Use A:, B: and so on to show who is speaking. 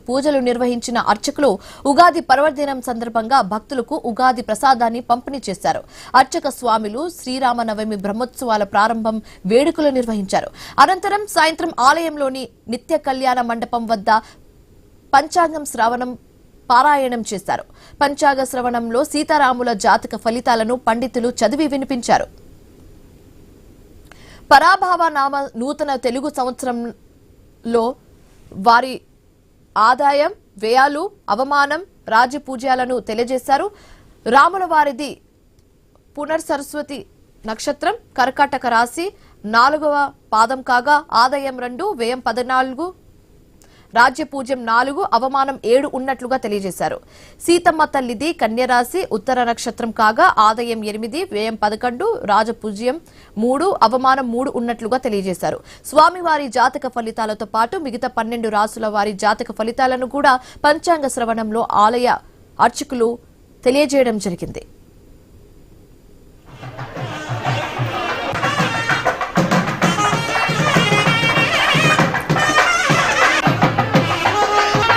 A: పూజలు నిర్వహించిన అర్చకులు ఉగాది పర్వదినం సందర్భంగా భక్తులకు ఉగాది ప్రసాదాన్ని పంపిణీ చేశారు. అర్చక స్వాములు శ్రీరామనవమి బ్రహ్మోత్సవాల ప్రారంభం వేడుకలు నిర్వహించారు. అనంతరం సాయంత్రం ఆలయంలోని నిత్య కళ్యాణ మండపం వద్ద పంచాంగం శ్రవణం పారాయణం చేశారు. పంచాంగ శ్రవణంలో సీతారాముల జాతక ఫలితాలను పండితులు చదివి వినిపించారు. పరాభావ నామ నూతన తెలుగు సంవత్సరంలో వారి ఆదాయం, వ్యయాలు, అవమానం, రాజపూజ్యాలను తెలియజేశారు. రాముల వారిది పునర్సరస్వతి నక్షత్రం, కర్కాటక రాశి, 4వ పాదం కాగా ఆదాయం 2, వ్యయం 14, రాజ్యపూజ్యం 4, అవమానం 7 ఉన్నట్లుగా తెలియజేశారు. సీతమ్మ తల్లిది కన్యరాశి, ఉత్తర నక్షత్రం కాగా ఆదాయం 8, వ్యయం 11, రాజపూజ్యం 3, అవమానం 3 ఉన్నట్లుగా తెలియజేశారు. స్వామివారి జాతక ఫలితాలతో పాటు మిగతా 12 రాసుల వారి జాతక ఫలితాలను కూడా పంచాంగ శ్రవణంలో ఆలయ అర్చకులు తెలియజేయడం జరిగింది.